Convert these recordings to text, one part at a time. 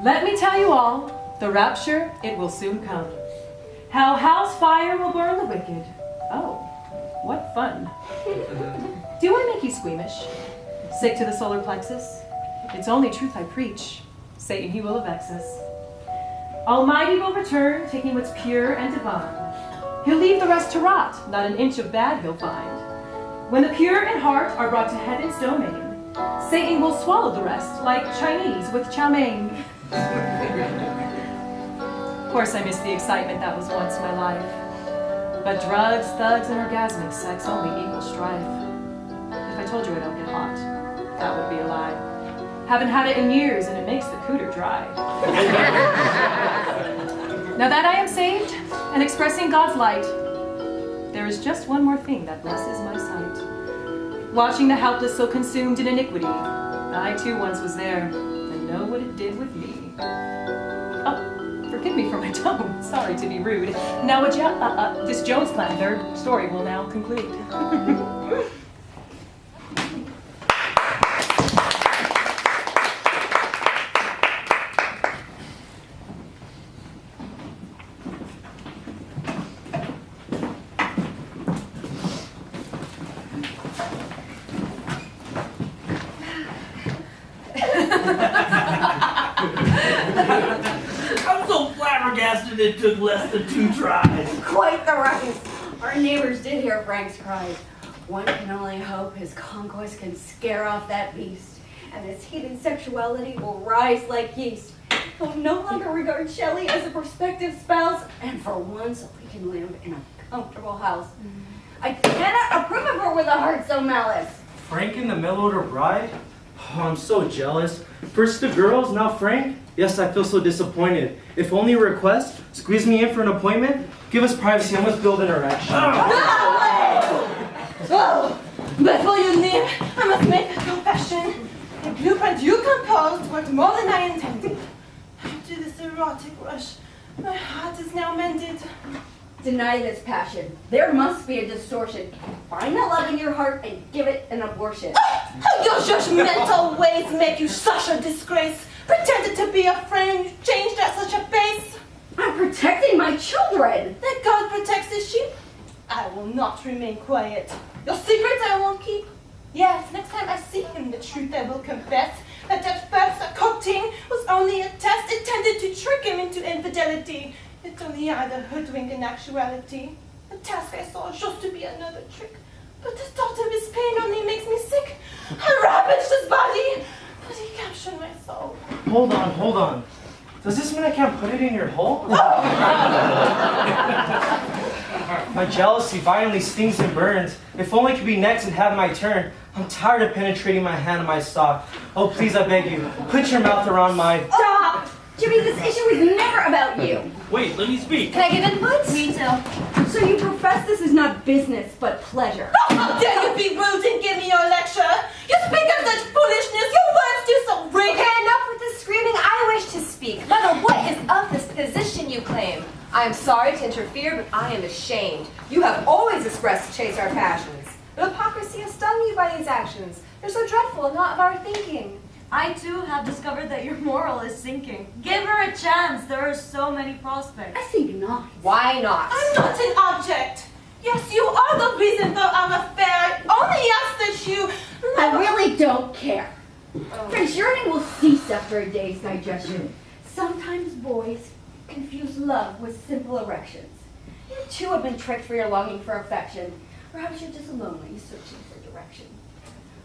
Let me tell you all, the rapture, it will soon come. How hell's fire will burn the wicked. Oh, what fun. Do I make you squeamish? Sick to the solar plexus? It's only truth I preach. Satan, he will vex us. Almighty will return, taking what's pure and divine. He'll leave the rest to rot, not an inch of bad he'll find. When the pure in heart are brought to heaven's domain, Satan will swallow the rest, like Chinese with chow mein. Of course, I miss the excitement that was once my life. But drugs, thugs, and orgasmic sex only equal strife. If I told you I don't get hot, that would be a lie. Haven't had it in years, and it makes the cooter dry. Now that I am saved and expressing God's light, there is just one more thing that blesses my sight. Watching the helpless so consumed in iniquity, I too once was there, and know what it did with me. Oh, forgive me for my tone. Sorry to be rude. Now, this Jones clan, their story will now conclude. I'm so flabbergasted it took less than 2 tries. Quite the ruckus. Our neighbors did hear Frank's cries. One can only hope his conquest can scare off that beast, and his hidden sexuality will rise like yeast. He'll no longer regard Shelley as a prospective spouse, and for once we can live in a comfortable house. I cannot approve of her with a heart so malice. Frank and the mail-order bride? Oh, I'm so jealous. First the girls, now Frank? Yes, I feel so disappointed. If only a request, squeeze me in for an appointment, give us privacy, I must build interaction. Oh, before you leave, I must make a confession. The blueprint you composed worked more than I intended. After this erotic rush, my heart is now mended. Deny this passion. There must be a distortion. Find the love in your heart and give it an abortion. Your judgmental ways make you such a disgrace. Pretended to be a friend, you changed at such a pace. I'm protecting my children. That God protects his sheep. I will not remain quiet. Your secrets I won't keep. Yes, next time I see him, the truth I will confess. That first coating was only a test intended to trick him into infidelity. It's only I the hoodwink in actuality. The task I saw just to be another trick. But the thought of his pain only makes me sick. I ravaged his body, but he captured my soul. Hold on. Does this mean I can't put it in your hole? My jealousy violently stings and burns. If only I could be next and have my turn. I'm tired of penetrating my hand in my sock. Oh, please, I beg you, put your mouth around my... Stop! Jimmy, this issue is never about you. Wait, let me speak. Can I give input? Me too. So you profess this is not business, but pleasure. Oh, how dare you be rude and give me your lecture? You speak of such foolishness, your words do so ring. Okay, enough with the screaming. I wish to speak. Mother, what is of this position you claim? I am sorry to interfere, but I am ashamed. You have always expressed to chase our passions. But hypocrisy has stung you by these actions. They're so dreadful and not of our thinking. I too have discovered that your moral is sinking. Give her a chance. There are so many prospects. I think not. Why not? I'm not an object. Yes, you are the reason for our affair. Only ask that you... I really don't care. Frank's yearning will cease after a day's digestion. Sometimes boys confuse love with simple erections. You too have been tricked for your longing for affection. Perhaps you're just lonely, searching for direction.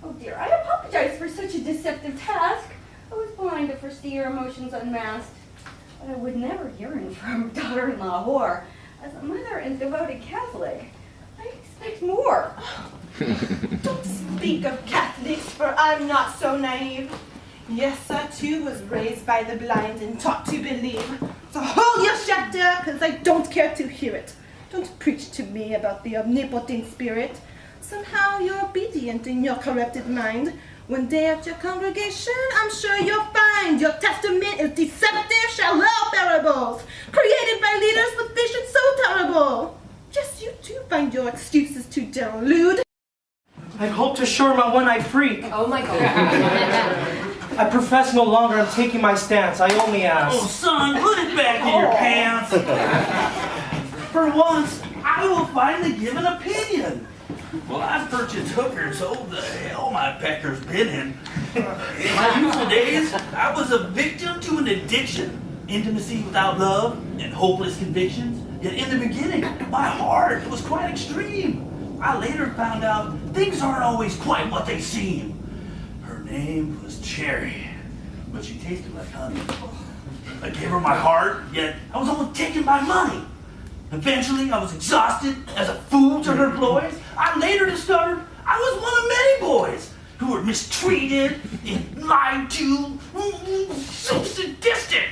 Oh dear, I apologize for such a deceptive task. I was blind to foresee your emotions unmasked. But I would never yearn for a daughter-in-law whore. As a mother and devoted Catholic, I expect more. Don't speak of Catholics, for I'm not so naive. Yes, I too was raised by the blind and taught to believe. So hold your chatter, because I don't care to hear it. Don't preach to me about the omnipotent spirit. Somehow you're obedient in your corrupted mind. One day at your congregation, I'm sure you'll find your testament is deceptive, shallow parables, created by leaders with vision so terrible. Yes, you do find your excuses too delude. I'd hoped to shore my one-eyed freak. Oh my God. I profess no longer. I'm taking my stance. I only ask. Oh, son, put it back in your pants. For once, I will finally give an opinion. Well, I've purchased hookers. Oh, the hell my pecker's been in. In my youthful days, I was a victim to an addiction. Intimacy without love and hopeless convictions. Yet in the beginning, my heart was quite extreme. I later found out things aren't always quite what they seem. Her name was Cherry, but she tasted like honey. I gave her my heart, yet I was only taking my money. Eventually, I was exhausted as a fool to her ploys. I later discovered I was one of many boys who were mistreated and lied to, so sadistic.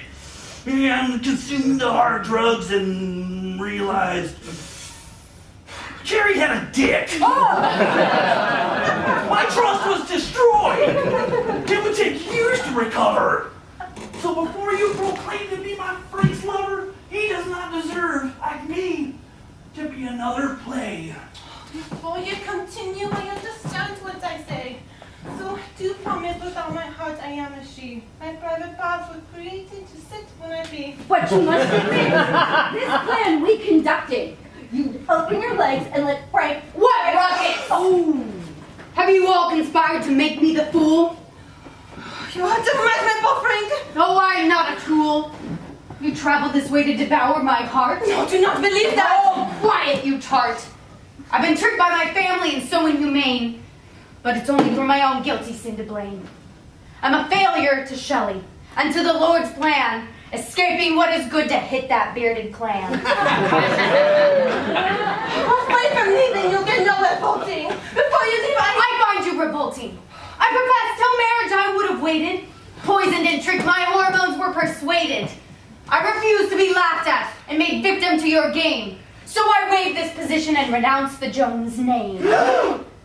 And consumed the hard drugs and realized Cherry had a dick. My trust was destroyed. It would take years to recover. So before you proclaim to be my freak's lover, he does not deserve, like me, to be another play. Before you continue, I understand what I say. So do promise with all my heart I am a she. My private parts were created to sit when I be. But you must admit, this plan we conducted. You open your legs and let Frank What rockets? Oh. Have you all conspired to make me the fool? You are delightful, Frank. Oh, I'm not a tool. You traveled this way to devour my heart? No, do not believe that. Oh, quiet, you tart. I've been tricked by my family and so inhumane. But it's only for my own guilty sin to blame. I'm a failure to Shelley and to the Lord's plan, escaping what is good to hit that bearded clan. Away from leaving, you'll get nowhere, bolting. Before you leave, I find you revolting. I profess till marriage I would have waited. Poisoned and tricked, my hormones were persuaded. I refuse to be laughed at and made victim to your game. So I waive this position and renounce the Jones name.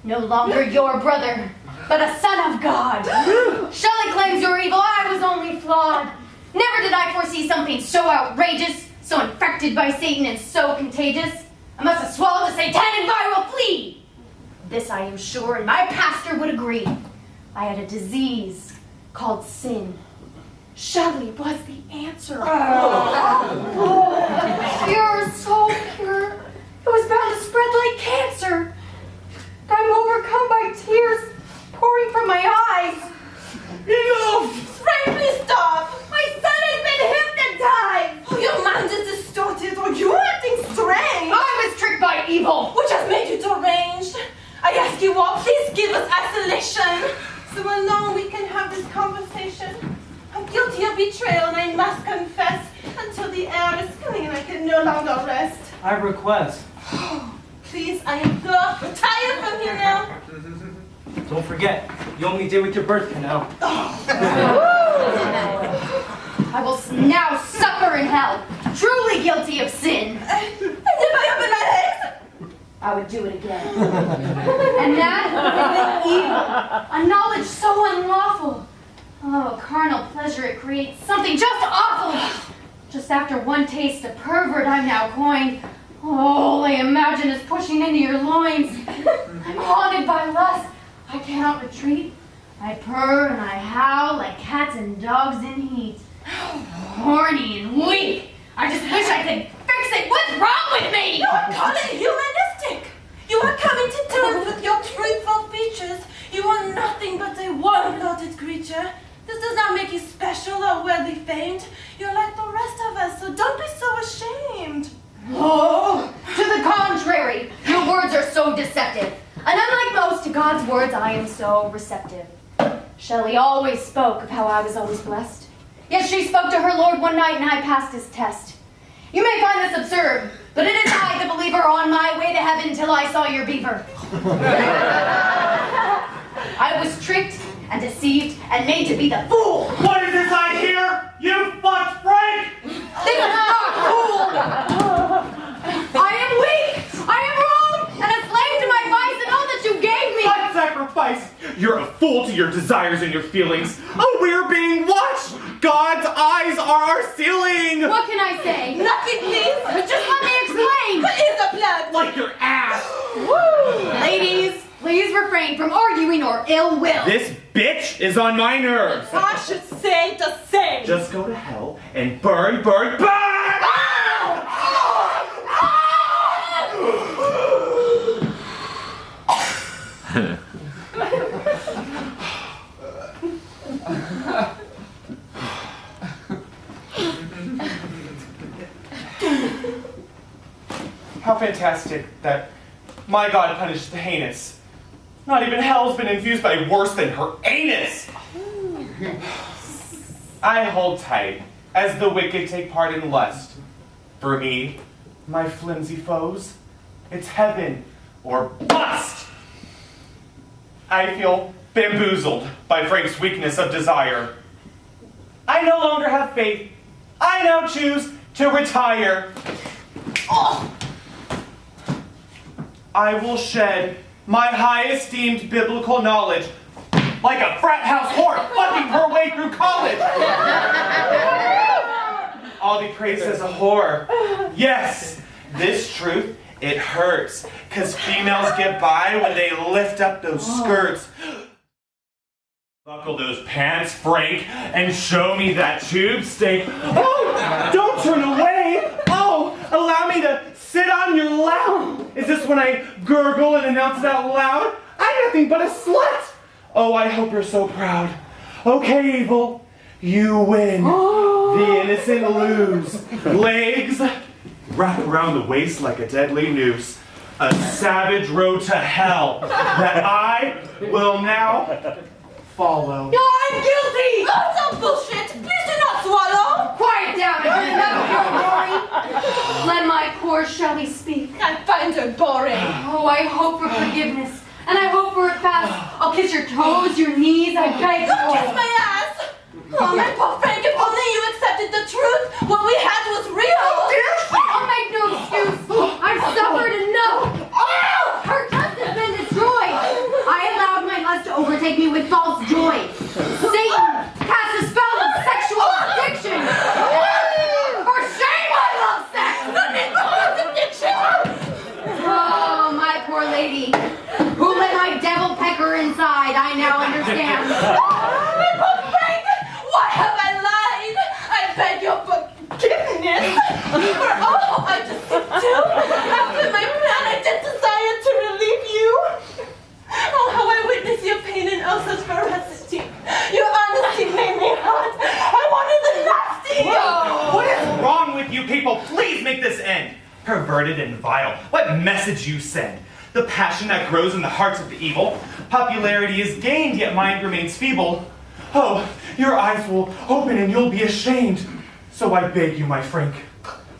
No longer your brother, but a son of God. Shelley claims you're evil, I was only flawed. Never did I foresee something so outrageous, so infected by Satan and so contagious. I must have swallowed the satanic viral flea. This I am sure, and my pastor would agree. I had a disease called sin. Shelley was the answer. Pure, so pure. It was bound to spread like cancer. I'm overcome by tears pouring from my eyes. Enough! Frank, please stop! My son has been hypnotized! Oh, your mind is distorted, or you're acting strange! I was tricked by evil! Which has made you deranged? I ask you all, please give us isolation, so alone we can have this conversation. I'm guilty of betrayal, and I must confess, until the air is clean, I can no longer rest. I request. Please, I implore, retire from here now. Don't forget, you only did with your birth canal. I will now suffer in hell, truly guilty of sin. And if I open my legs? I would do it again. And that is evil, a knowledge so unlawful. Oh, carnal pleasure it creates, something just awful. Just after one taste, a pervert I'm now coined. All I imagine is pushing into your loins. I'm haunted by lust. I cannot retreat. I purr and I howl like cats and dogs in heat. Horny and weak. I just wish I could fix it. What's wrong with me? You are calling humanistic. You are coming to terms with your truthful features. You are nothing but a warm-blooded creature. This does not make you special or worldly famed. You're like the rest of us, so don't be so ashamed. Oh, to the contrary, your words are so deceptive. And unlike most, to God's words I am so receptive. Shelley always spoke of how I was always blessed. Yes, she spoke to her Lord one night and I passed his test. You may find this absurd, but it is I, the believer, on my way to heaven till I saw your beaver. I was tricked and deceived and made to be the fool. What is this I hear? You fucked Frank! This is not cool! I am weak! I am wrong! And a slave to my vice and all that you gave me! What sacrifice? You're a fool to your desires and your feelings. Oh, we're being watched! God's eyes are our ceiling! What can I say? Nothing, please. Just let me explain! What is a plug? Like your ass! Woo! Ladies, please refrain from arguing or ill will. This bitch is on my nerves. I should say the same. Just go to hell and burn, burn, burn! How fantastic that my God punished the heinous. Not even hell's been infused by worse than her anus. I hold tight as the wicked take part in lust. For me, my flimsy foes, it's heaven or bust. I feel bamboozled by Frank's weakness of desire. I no longer have faith. I now choose to retire. Oh. I will shed my high esteemed biblical knowledge like a frat house whore fucking her way through college. I'll be praised as a whore. Yes, this truth, it hurts, because females get by when they lift up those skirts. Buckle those pants, Frank, and show me that tube steak. Oh, don't turn away. Oh, allow me to sit on your lap. Is this when I gurgle and announce it out loud? I'm nothing but a slut. Oh, I hope you're so proud. Okay, evil, you win. The innocent lose. Legs wrap around the waist like a deadly noose. A savage road to hell that I will now follow. No, I'm guilty! Oh, no bullshit! Please do not swallow! Quiet down, I've enough of your roaring. Let my poor Shelley speak. I find her boring. Oh, I hope for forgiveness, and I hope for it fast. I'll kiss your toes, your knees, I beg Don't for kiss it. my ass! Oh, my poor Frank, if only you accepted the truth, what we had was real! I'll make no excuse. I've suffered enough. Her trust has been destroyed. I allowed my lust to overtake me with false joy. Satan cast a spell of sexual addiction. For shame, I love sex. Addiction! Oh, my poor lady, who let my devil pecker inside, I now understand. My poor Frank, why have I lied? I beg your forgiveness for all I deceived you. After my plan, I did desire to relieve you. Oh, how I witnessed your pain and oh, such ferocity. Your honesty made me hot. I wanted the nasty. What is wrong with you people? Please make this end. Perverted and vile. What message you send? The passion that grows in the hearts of the evil. Popularity is gained, yet mind remains feeble. Oh, your eyes will open and you'll be ashamed. So I beg you, my Frank,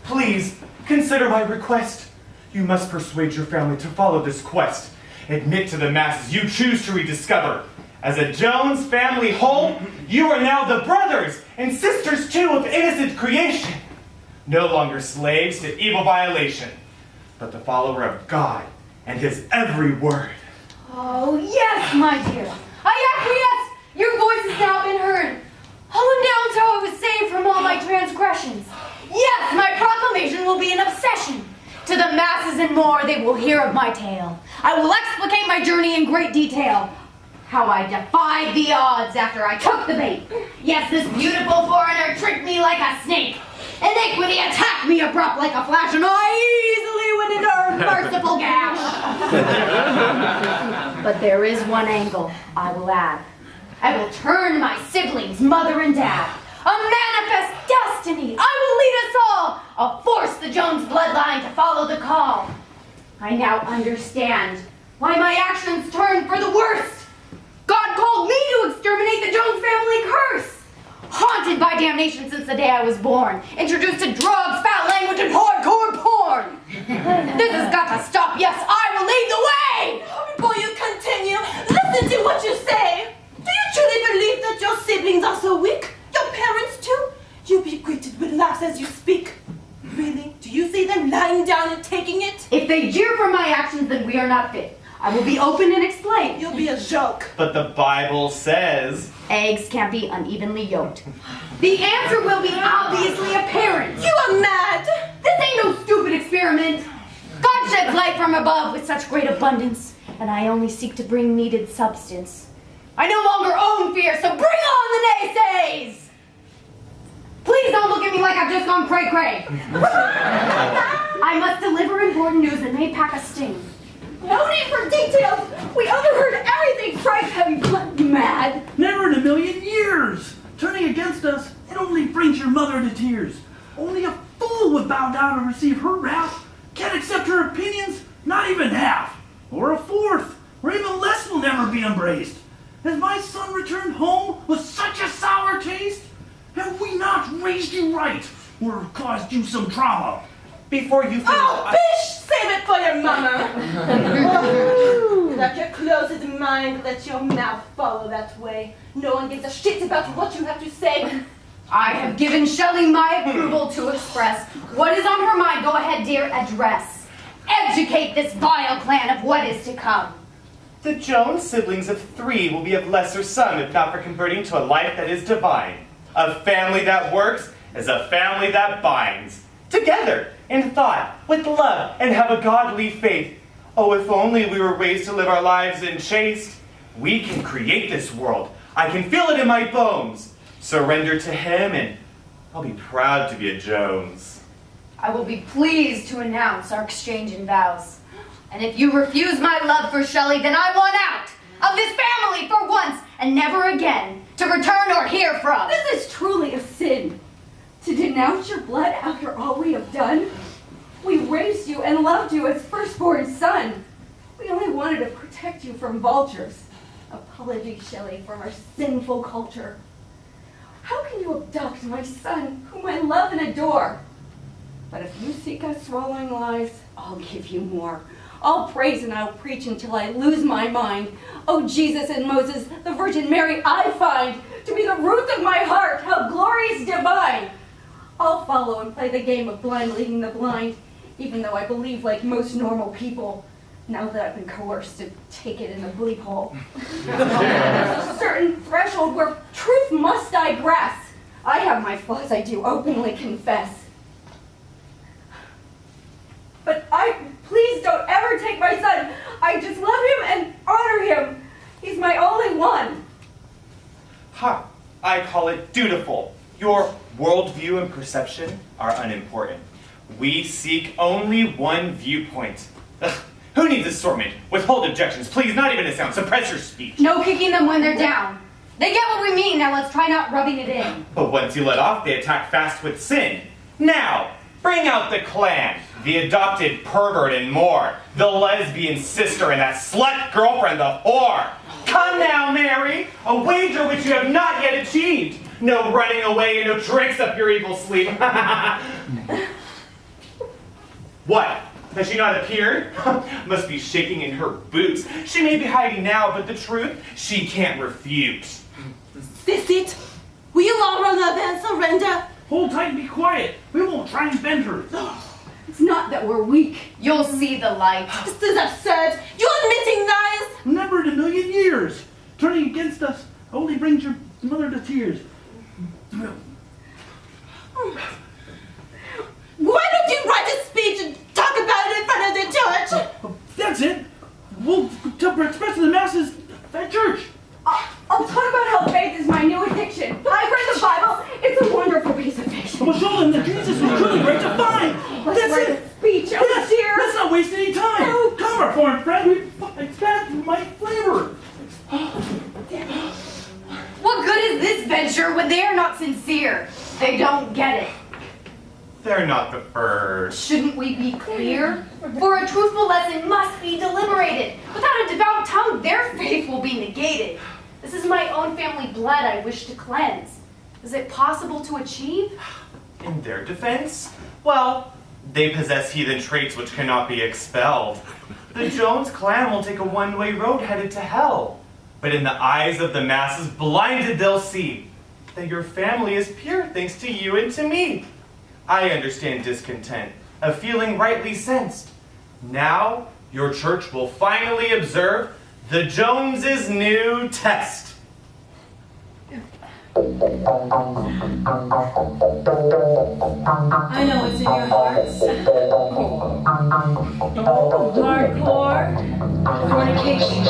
please consider my request. You must persuade your family to follow this quest. Admit to the masses you choose to rediscover. As a Jones family whole, you are now the brothers and sisters too of innocent creation. No longer slaves to evil violation, but the follower of God and his every word. Oh, yes, my dear. I acquiesce. Your voice has now been heard. I'll announce how I was saved from all my transgressions. Yes, my proclamation will be an obsession. To the masses and more, they will hear of my tale. I will explicate my journey in great detail. How I defied the odds after I took the bait. Yes, this beautiful foreigner tricked me like a snake. Iniquity attacked me abrupt like a flash, and I easily went into her merciful gash. But there is one angle I will add. I will turn my siblings, mother and dad. A manifest destiny. I will lead us all. I'll force the Jones bloodline to follow the call. I now understand why my actions turned for the worst. God called me to exterminate the Jones family curse. Haunted by damnation since the day I was born. Introduced to drugs, foul language, and hardcore porn. This has got to stop. Yes, I will lead the way. Before you continue, listen to what you say. Do you truly believe that your siblings are so weak? Your parents too? You'll be greeted with laughs as you speak. Really? Do you see them lying down and taking it? If they jeer for my actions, then we are not fit. I will be open and explain. You'll be a joke. But the Bible says... Eggs can't be unevenly yolked. The answer will be obviously apparent. You are mad. This ain't no stupid experiment. God sheds light from above with such great abundance, and I only seek to bring needed substance. I no longer own fear, so bring on the naysays! Please don't look at me like I've just gone cray-cray. I must deliver important news that may pack a sting. No need for details. We overheard everything. Frank, have you gone mad? Never in a million years. Turning against us, it only brings your mother to tears. Only a fool would bow down and receive her wrath. Can't accept her opinions, not even half. Or a fourth, or even less will never be embraced. Has my son returned home with such a sour taste? Have we not raised you right, or caused you some trauma? Before you finish, Oh, bish! Save it for your mama. Let your closed mind, let your mouth follow that way. No one gives a shit about what you have to say. I have given Shelley my approval to express what is on her mind. Go ahead, dear, address. Educate this vile clan of what is to come. the Jones siblings of 3 will be of lesser sum if not for converting to a life that is divine. A family that works is a family that binds. Together, in thought, with love, and have a godly faith. Oh, if only we were raised to live our lives in chaste. We can create this world. I can feel it in my bones. Surrender to him, and I'll be proud to be a Jones. I will be pleased to announce our exchange in vows. And if you refuse my love for Shelley, then I want out of this family for once and never again to return or hear from. This is truly a sin. To denounce your blood after all we have done. We raised you and loved you as firstborn son. We only wanted to protect you from vultures. Apologies, Shelley, for our sinful culture. How can you abduct my son, whom I love and adore? But if you seek us swallowing lies, I'll give you more. I'll praise and I'll preach until I lose my mind. Oh, Jesus and Moses, the Virgin Mary I find to be the root of my heart, how glorious divine. I'll follow and play the game of blind leading the blind, even though I believe like most normal people, now that I've been coerced to take it in the bleep hole. There's a certain threshold where truth must digress. I have my flaws, I do openly confess. But please don't ever take my son. I just love him and honor him. He's my only one. Ha! I call it dutiful. Your worldview and perception are unimportant. We seek only one viewpoint. Ugh, who needs assortment? Withhold objections, please, not even a sound. Suppress your speech. No kicking them when they're down. They get what we mean, now let's try not rubbing it in. But once you let off, they attack fast with sin. Now, bring out the clan, the adopted pervert and more, the lesbian sister and that slut girlfriend, the whore. Come now, Mary, a wager which you have not yet achieved. No running away and no tricks up your evil sleeve. What? Has she not appeared? Must be shaking in her boots. She may be hiding now, but the truth she can't refute. This it? Will you all run up and surrender? Hold tight and be quiet. We won't try and bend her. It's not that we're weak. You'll see the light. This is absurd. You're admitting lies. Never in a million years. Turning against us only brings your mother to tears. Why don't you write a speech and talk about it in front of the church? That's it. We'll express to the masses at church. I'll talk about how faith is my new addiction. I've read the Bible. It's a wonderful piece of fiction. We'll show them that Jesus was truly great to find. Let's That's write it. a speech. Oh, Yes, dear. let's not waste any time. No. Come, our foreign friend. We expect my flavor. What good is this venture when they are not sincere? They don't get it. They're not the first. Shouldn't we be clear? For a truthful lesson must be deliberated. Without a devout tongue, their faith will be negated. This is my own family blood I wish to cleanse. Is it possible to achieve? In their defense? Well, they possess heathen traits which cannot be expelled. The Jones clan will take a one-way road headed to hell. But in the eyes of the masses, blinded they'll see that your family is pure thanks to you and to me. I understand discontent, a feeling rightly sensed. Now, your church will finally observe the Joneses' new test. I know what's in your hearts. Hardcore fornication.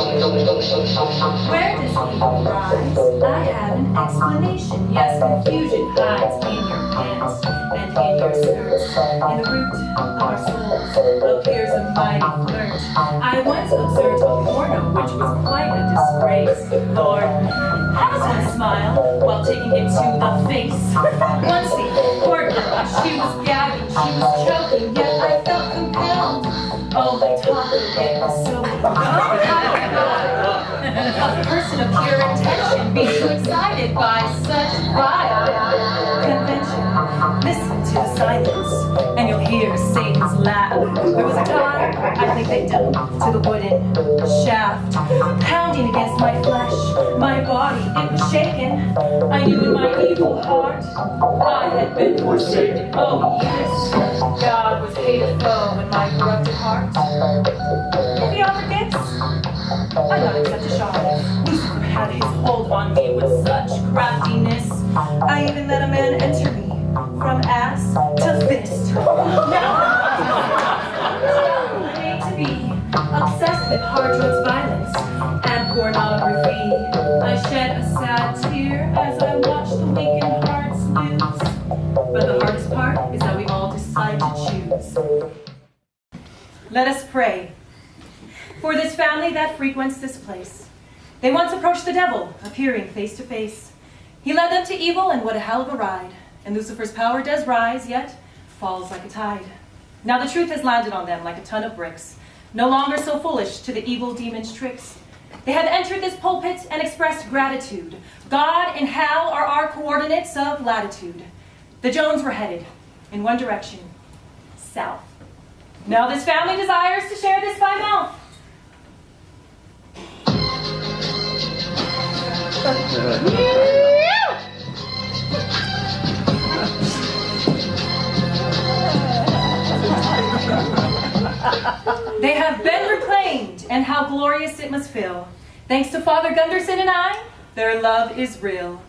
Where does evil rise? I have an explanation. Yes, confusion hides in your pants and in your skirts. In the root of our souls appears a mighty flirt. I once observed a porno which was quite a disgrace. Lord, how does one smile while taking it to the face? Once the poor girl, she was gagging, she was choking, yet I felt compelled. Oh, my talk it was so a person of pure intention be so excited by such vile convention. Listen to the silence, and you'll hear Satan's laugh. There was a guy, I think victim to the wooden shaft, pounding against my flesh, my body, it was shaken. I knew in my evil heart I had been forsaken. Oh yes, God was hated foe in my corrupted heart. If he all forgets, I not accept a shot. Lucifer had his hold on me with such craftiness. I even let a man enter me from ass to fist. Now, I hate to be obsessed with hard drugs, violence, and pornography. I shed a sad tear as I watched the weakened hearts lose. But the hardest part is that we all decide to choose. Let us pray for this family that frequents this place. They once approached the devil, appearing face to face. He led them to evil, and what a hell of a ride. And Lucifer's power does rise, yet falls like a tide. Now the truth has landed on them like a ton of bricks, no longer so foolish to the evil demon's tricks. They have entered this pulpit and expressed gratitude. God and hell are our coordinates of latitude. The Jones were headed in one direction, south. Now this family desires to share this by mouth. They have been reclaimed, and how glorious it must feel. Thanks to Father Gunderson and I, their love is real.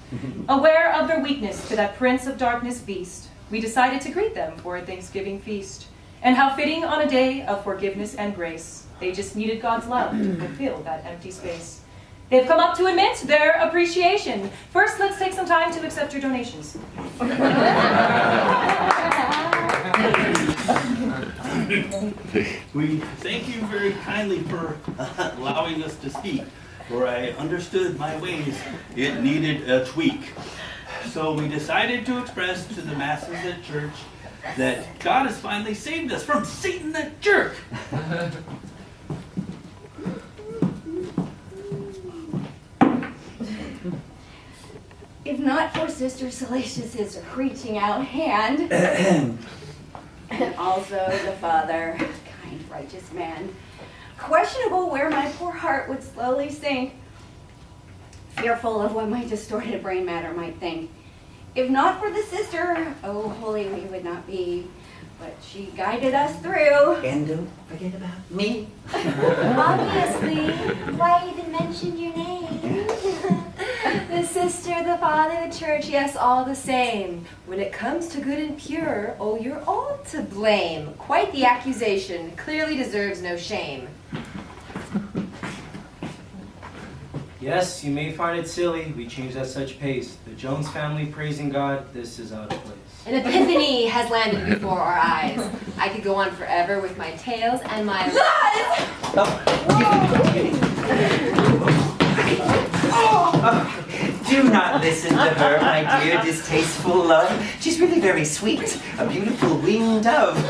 Aware of their weakness to that prince of darkness beast, we decided to greet them for a Thanksgiving feast. And how fitting on a day of forgiveness and grace. They just needed God's love to fulfill that empty space. They've come up to admit their appreciation. First, let's take some time to accept your donations. We thank you very kindly for allowing us to speak, for I understood my ways. It needed a tweak. So we decided to express to the masses at church that God has finally saved us from Satan that jerk. If not for Sister Salacious's reaching out hand, and also the Father, kind, righteous man, questionable where my poor heart would slowly sink, fearful of what my distorted brain matter might think. If not for the sister, oh, holy we would not be, but she guided us through. And don't forget about me. Obviously, why even mention your name? The sister, the father, the church, yes, all the same. When it comes to good and pure, oh, you're all to blame. Quite the accusation, clearly deserves no shame. Yes, you may find it silly, we change at such pace. The Jones family praising God, this is out of place. An epiphany has landed before our eyes. I could go on forever with my tales and my lies! Do not listen to her, my dear distasteful love. She's really very sweet, a beautiful winged dove.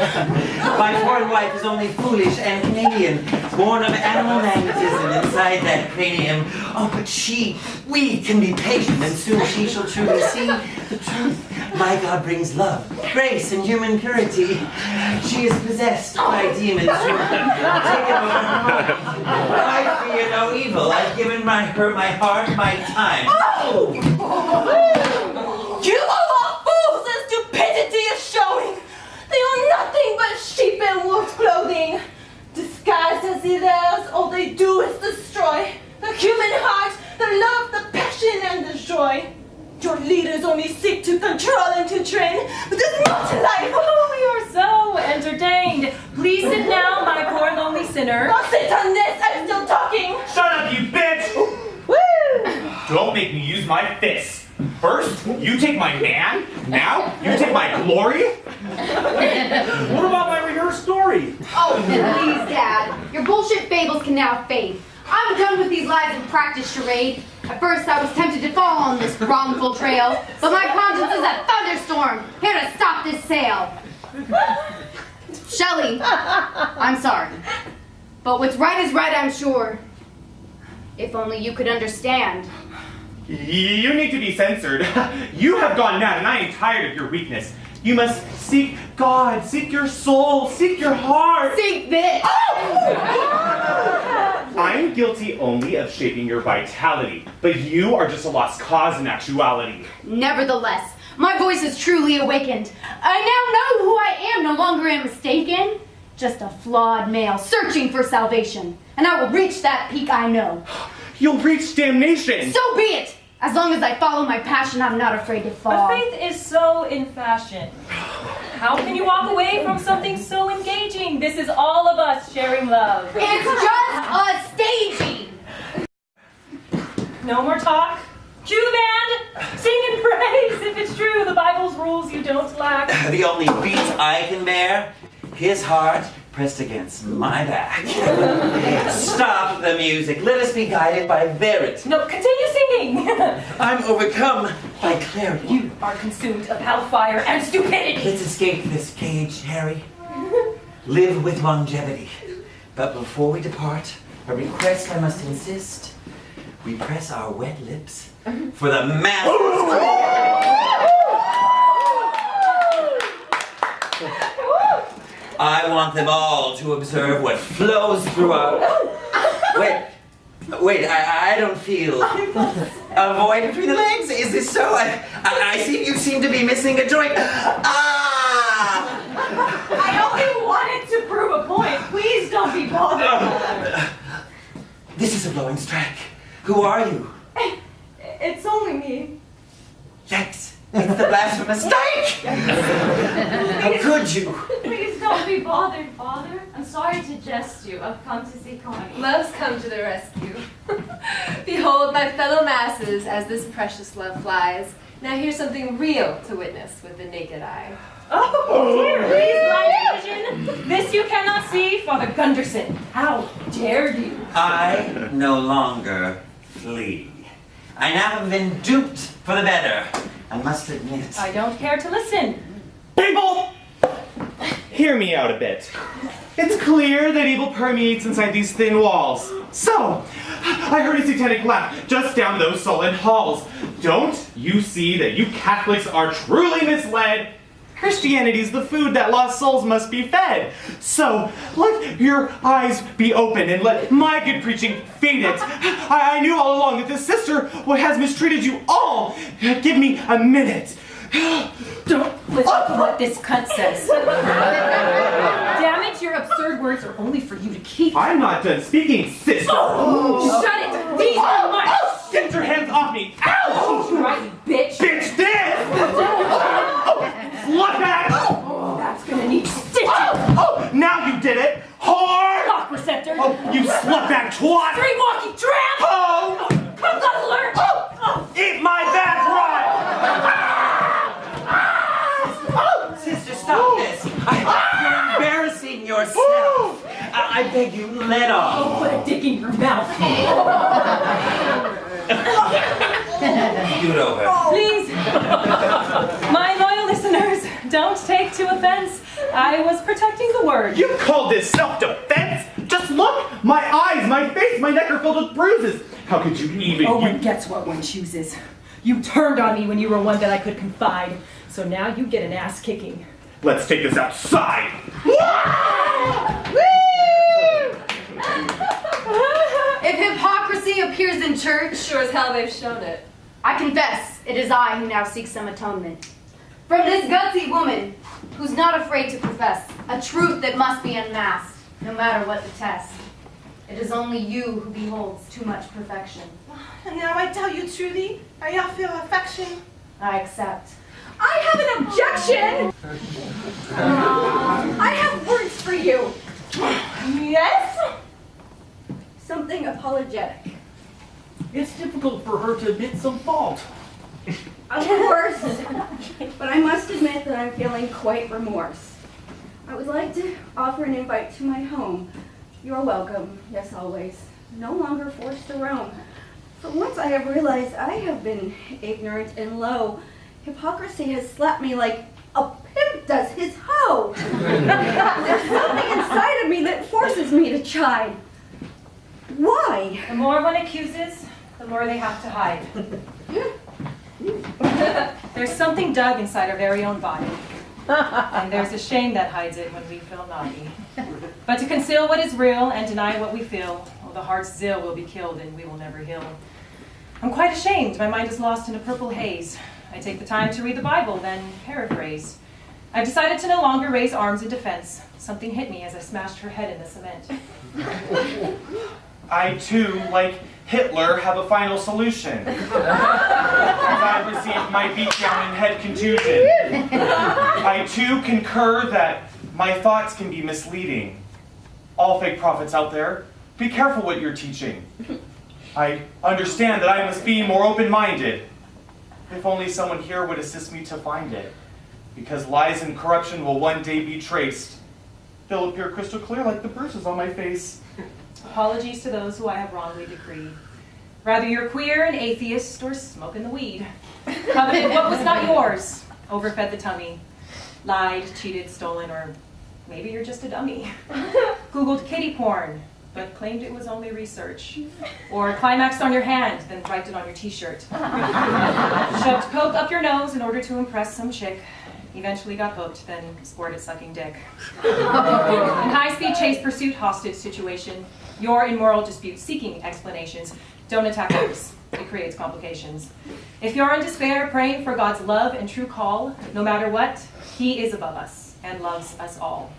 My foreign wife is only foolish and Canadian, born of animal magnetism inside that cranium. Oh, but we can be patient, and soon she shall truly see the truth. My God brings love, grace, and human purity. She is possessed by demons who take over her mind. I fear no evil. I've given her my heart, my time. Oh! You are fools, and stupidity is showing. They are nothing but sheep in wolf's clothing. Disguised as theirs, all they do is destroy the human heart, the love, the passion, and the joy. Your is only seek to control and to train, but is not life. Oh, we are so entertained. Please sit down, my poor lonely sinner. I'll sit on this, I'm still talking. Shut up, you bitch! Woo! Don't make me use my fists. First, you take my man. Now, you take my glory. What about my rehearsed story? Oh, please, Dad. Your bullshit fables can now fade. I'm done with these lies and practice charade. At first, I was tempted to fall on this wrongful trail, but my conscience is a thunderstorm, here to stop this sail. Shelley, I'm sorry. But what's right is right, I'm sure. If only you could understand. You need to be censored. You have gone mad, and I am tired of your weakness. You must seek God, seek your soul, seek your heart. Seek this! I'm guilty only of shaping your vitality, but you are just a lost cause in actuality. Nevertheless, my voice is truly awakened. I now know who I am, no longer am mistaken. Just a flawed male searching for salvation, and I will reach that peak I know. You'll reach damnation. So be it! As long as I follow my passion, I'm not afraid to fall. But faith is so in fashion. How can you walk away from something so engaging? This is all of us sharing love. It's just a staging! No more talk. Cue the band. Sing and praise. If it's true, the Bible's rules you don't lack. The only beat I can bear, his heart pressed against my back. Stop the music. Let us be guided by verity. No, continue singing. I'm overcome by clarity. You are consumed of hellfire and stupidity. Let's escape this cage, Harry. Live with longevity. But before we depart, a request I must insist. We press our wet lips for the masses. I want them all to observe what flows through our... Wait, I don't feel... A void between the legs? Is this so? You seem to be missing a joint. Ah! I only wanted to prove a point. Please don't be bothered. This is a blowing strike. Who are you? It's only me. Yikes! It's the blasphemous strike! How could you? Please don't be bothered, Father. I'm sorry to jest you. I've come to see Connie. Love's come to the rescue. Behold my fellow masses as this precious love flies. Now here's something real to witness with the naked eye. Oh, dear, please, blind vision. This you cannot see, Father Gunderson. How dare you? I no longer flee. I now have been duped for the better. I must admit. I don't care to listen. People! Hear me out a bit. It's clear that evil permeates inside these thin walls. So, I heard a satanic laugh just down those sullen halls. Don't you see that you Catholics are truly misled? Christianity's the food that lost souls must be fed. So, let your eyes be open and let my good preaching feed it. I knew all along that this sister has mistreated you all. Give me a minute. Don't listen to what this cunt says. Damn it, your absurd words are only for you to keep. I'm not done speaking, sister. Shut it! These are mine! Get your hands off me! Ow! Right, you bitch! Bitch this! Slut bag! Oh, that's gonna need stitches! Oh, now you did it! Whore! Cock receptor! Oh, you slut bag twat! Street walking tramp! Oh! Come guzzler! Eat my bag right! Sister, stop this. You're embarrassing yourself. I beg you, let off. Oh, put a dick in your mouth! Scoot over. Please! My loyal listeners, don't take to offense. I was protecting the word. You call this self-defense? Just look! My eyes, my face, my neck are filled with bruises. How could you even... Oh, one gets what one chooses. You turned on me when you were one that I could confide. So now you get an ass kicking. Let's take this outside. If hypocrisy appears in church, Sure as hell they've shown it. I confess it is I who now seek some atonement. From this gutsy woman, who's not afraid to profess a truth that must be unmasked, no matter what the test. It is only you who beholds too much perfection. And now I tell you truly, I feel affection. I accept. I have an objection! I have words for you. Yes? Something apologetic. It's difficult for her to admit some fault. Of course, but I must admit that I'm feeling quite remorse. I would like to offer an invite to my home. You're welcome, yes always. No longer forced to roam. For once I have realized I have been ignorant and low. Hypocrisy has slapped me like a pimp does his hoe. There's something inside of me that forces me to chide. Why? The more one accuses, the more they have to hide. There's something dug inside our very own body. And there's a shame that hides it when we feel naughty. But to conceal what is real and deny what we feel, the heart's zeal will be killed and we will never heal. I'm quite ashamed. My mind is lost in a purple haze. I take the time to read the Bible, then paraphrase. I've decided to no longer raise arms in defense. Something hit me as I smashed her head in the cement. I too, like Hitler, have a final solution. As I received my beatdown and head contusion. I too concur that my thoughts can be misleading. All fake prophets out there, be careful what you're teaching. I understand that I must be more open-minded. If only someone here would assist me to find it. Because lies and corruption will one day be traced. They'll appear crystal clear like the bruises on my face. Apologies to those who I have wrongly decreed. Rather you're queer, an atheist, or smoking the weed. Coveted what was not yours, overfed the tummy, lied, cheated, stolen, or maybe you're just a dummy. Googled kitty porn, but claimed it was only research. Or climaxed on your hand, then wiped it on your t-shirt. Shoved coke up your nose in order to impress some chick. Eventually got hooked, then squirted sucking dick. In high-speed chase pursuit hostage situation, you're in moral dispute seeking explanations. Don't attack others. It creates complications. If you're in despair, praying for God's love and true call, no matter what, He is above us and loves us all.